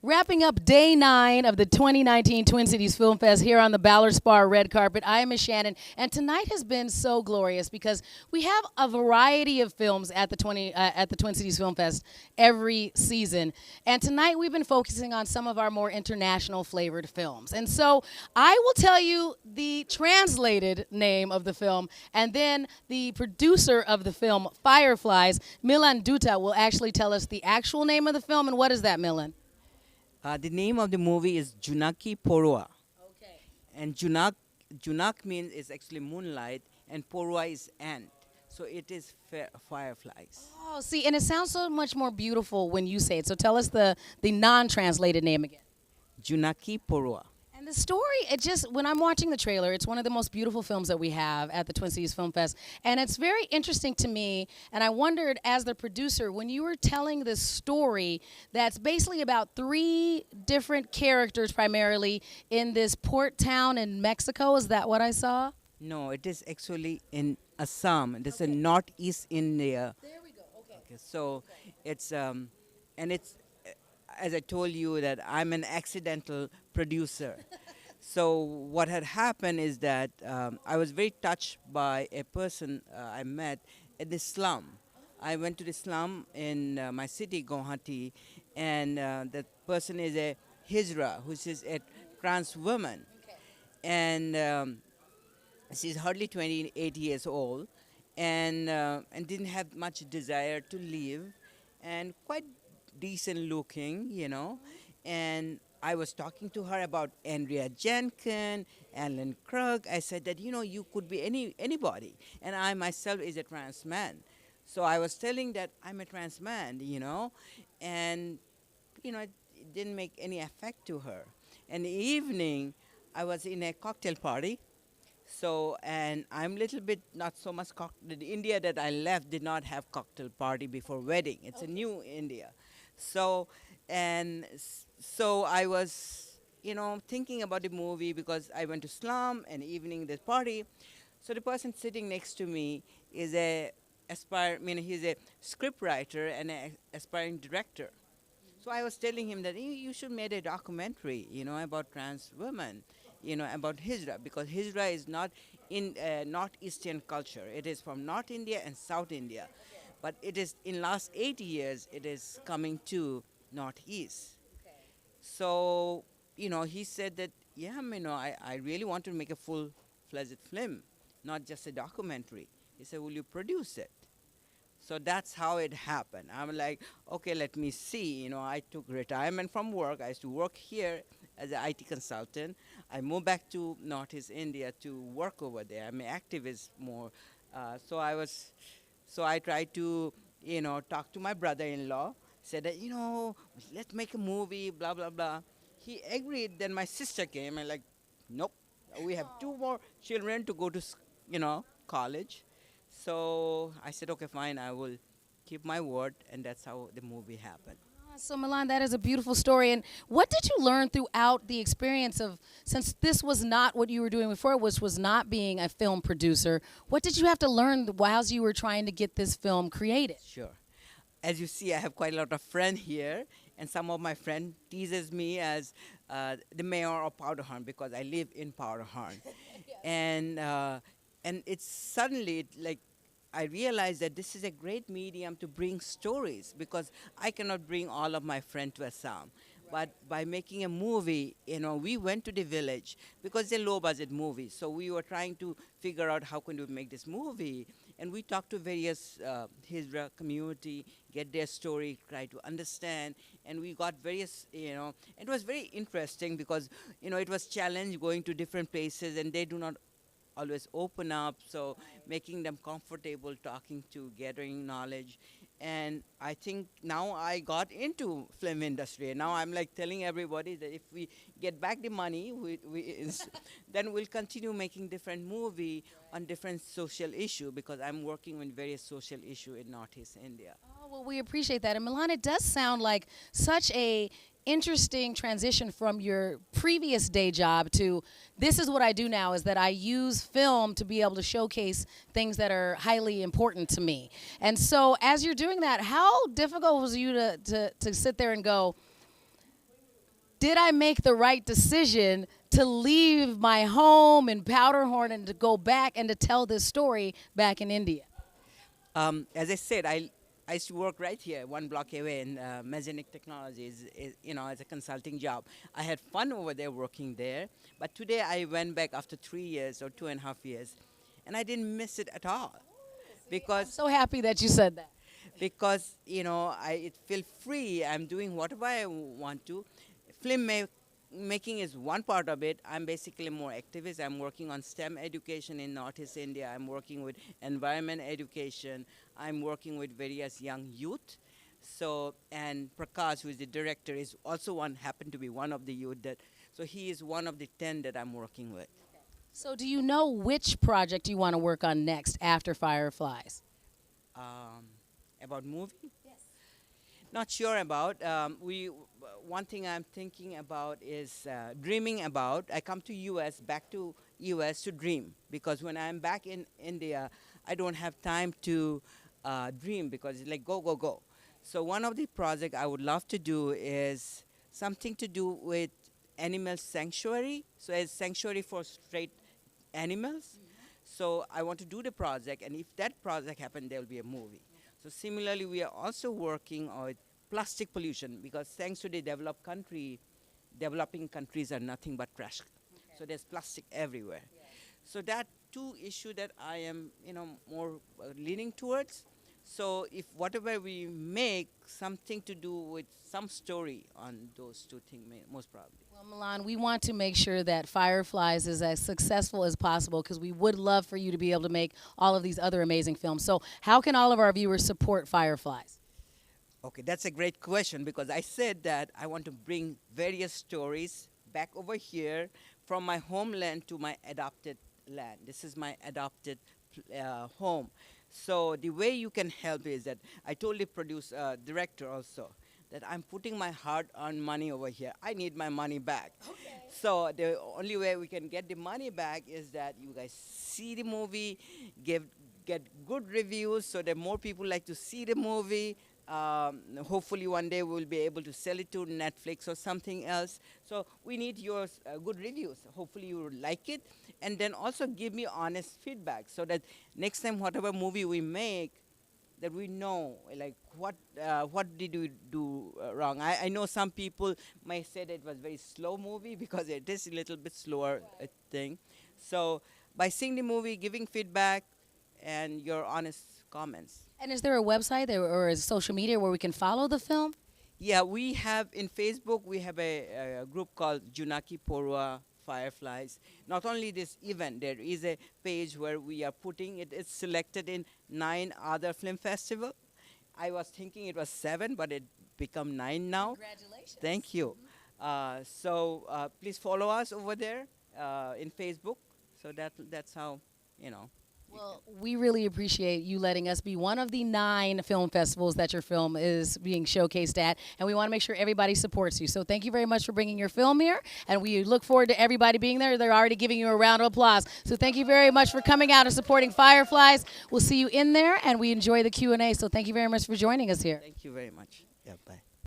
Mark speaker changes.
Speaker 1: Wrapping up day 9 of the 2019 Twin Cities Film Fest here on the Ballard Spahr red carpet. I am Miss Shannan, and tonight has been so glorious because we have a variety of films at the Twin Cities Film Fest every season. And tonight we've been focusing on some of our more international flavored films. And so I will tell you the translated name of the film, and then the producer of the film, Fireflies, Milin Dutta, will actually tell us the actual name of the film. And what is that, Milin?
Speaker 2: The name of the movie is Junaki Porua.
Speaker 1: Okay.
Speaker 2: And Junak means is actually moonlight, and Porua is ant. So it is fireflies.
Speaker 1: Oh, see, and it sounds so much more beautiful when you say it. So tell us the non-translated name again.
Speaker 2: Junaki Porua.
Speaker 1: And the story, it just, when I'm watching the trailer, it's one of the most beautiful films that we have at the Twin Cities Film Fest. And it's very interesting to me, and I wondered, as the producer, when you were telling this story that's basically about 3 different characters primarily in this port town in Mexico, is that what I saw?
Speaker 2: No, it is actually in Assam. It is in northeast India.
Speaker 1: There we go, okay.
Speaker 2: So it's, and it's, as I told you, that I'm an accidental producer. So what had happened is that I was very touched by a person I met at the slum. I went to the slum in my city, Guwahati, and that person is a Hijra, which is a trans woman.
Speaker 1: Okay.
Speaker 2: And she's hardly 28 years old, and didn't have much desire to live, and quite decent looking, you know. And I was talking to her about Andrea Jenkins, Alan Krug. I said that, you know, you could be anybody. And I myself is a trans man. So I was telling that I'm a trans man, you know. And, you know, it didn't make any effect to her. In the evening, I was in a cocktail party. So, and I'm a little bit not so much the India that I left did not have cocktail party before wedding. It's a new India. So, and so I was, you know, thinking about the movie because I went to slum and evening this party. So the person sitting next to me is he's a script writer and an aspiring director. So I was telling him that you should make a documentary, you know, about trans women, you know, about Hijra, because Hijra is not in northeastern culture. It is from North India and South India. But it is, in last 8 years, it is coming to Northeast.
Speaker 1: Okay.
Speaker 2: So, you know, he said that, yeah, you know, I really want to make a full-fledged film, not just a documentary. He said, will you produce it? So that's how it happened. I'm like, okay, let me see. You know, I took retirement from work. I used to work here as an IT consultant. I moved back to Northeast India to work over there. I'm an activist more. So I tried to, you know, talk to my brother-in-law, said that, you know, let's make a movie, blah, blah, blah. He agreed. Then my sister came and like, nope, we have 2 more children to go to, you know, college. So I said, okay, fine, I will keep my word, and that's how the movie happened.
Speaker 1: So Milin, that is a beautiful story. And what did you learn throughout the experience of, since this was not what you were doing before, which was not being a film producer, what did you have to learn while you were trying to get this film created?
Speaker 2: Sure. As you see, I have quite a lot of friends here, and some of my friends teases me as the mayor of Powderhorn because I live in Powderhorn. Yes. And it's suddenly like, I realized that this is a great medium to bring stories because I cannot bring all of my friends to Assam. Right. But by making a movie, you know, we went to the village because it's a low-budget movie. So we were trying to figure out how can we make this movie. And we talked to various Hijra community, get their story, try to understand. And we got various, you know, it was very interesting because, you know, it was challenge going to different places and they do not always open up, so making them comfortable talking to, gathering knowledge. And I think now I got into film industry. And now I'm like telling everybody that if we get back the money, then we'll continue making different movie on different social issue because I'm working on various social issue in Northeast India.
Speaker 1: Oh, well, we appreciate that. And Milin, it does sound like such a interesting transition from your previous day job to this is what I do now, is that I use film to be able to showcase things that are highly important to me. And so as you're doing that, how difficult was you to sit there and go, did I make the right decision to leave my home in Powderhorn and to go back and to tell this story back in India?
Speaker 2: As I said, I used to work right here, one block away in Mechanic Technologies, as a consulting job. I had fun over there working there, but today I went back after 3 years or 2.5 years, and I didn't miss it at all,
Speaker 1: I'm
Speaker 2: because
Speaker 1: so happy that you said that.
Speaker 2: it feel free. I'm doing whatever I want to. Film making is one part of it. I'm basically more activist. I'm working on STEM education in Northeast India. I'm working with environment education. I'm working with various young youth. So, and Prakash, who is the director, is also happened to be one of the youth so he is one of the 10 that I'm working with.
Speaker 1: So do you know which project you want to work on next after Fireflies?
Speaker 2: About movie? Not sure about. One thing I'm thinking about is dreaming about. I come to back to US to dream, because when I'm back in India, I don't have time to dream, because it's like go, go, go. So one of the projects I would love to do is something to do with animal sanctuary. So a sanctuary for stray animals. So I want to do the project, and if that project happens, there will be a movie. So similarly, we are also working on plastic pollution, because thanks to the developing countries are nothing but trash. So there's plastic everywhere. So that two issue that I am, more leaning towards. So if whatever we make, something to do with some story on those two things, most probably.
Speaker 1: Well, Milin, we want to make sure that Fireflies is as successful as possible, because we would love for you to be able to make all of these other amazing films. So how can all of our viewers support Fireflies?
Speaker 2: Okay, that's a great question, because I said that I want to bring various stories back over here from my homeland to my adopted land. This is my adopted home. So the way you can help is that I told the director also that I'm putting my hard-earned money over here. I need my money back. Okay. So the only way we can get the money back is that you guys see the movie, get good reviews so that more people like to see the movie. Hopefully one day we'll be able to sell it to Netflix or something else. So we need your good reviews. Hopefully you will like it. And then also give me honest feedback, so that next time whatever movie we make, that we know like what did we do wrong. I know some people might say that it was very slow movie, because it is a little bit slower thing. So by seeing the movie, giving feedback, and your honest comments.
Speaker 1: And is there a website or a social media where we can follow the film?
Speaker 2: Yeah, we have in Facebook, we have a group called Junaki Porua Fireflies. Not only this event, there is a page where we are putting it. It's selected in 9 other film festivals. I was thinking it was 7, but it become 9 now.
Speaker 1: Congratulations.
Speaker 2: Thank you. So please follow us over there in Facebook. So that's how,
Speaker 1: Well, we really appreciate you letting us be one of the 9 film festivals that your film is being showcased at, and we want to make sure everybody supports you. So thank you very much for bringing your film here, and we look forward to everybody being there. They're already giving you a round of applause. So thank you very much for coming out and supporting Fireflies. We'll see you in there, and we enjoy the Q&A. So thank you very much for joining us here.
Speaker 2: Thank you very much. Yeah, bye.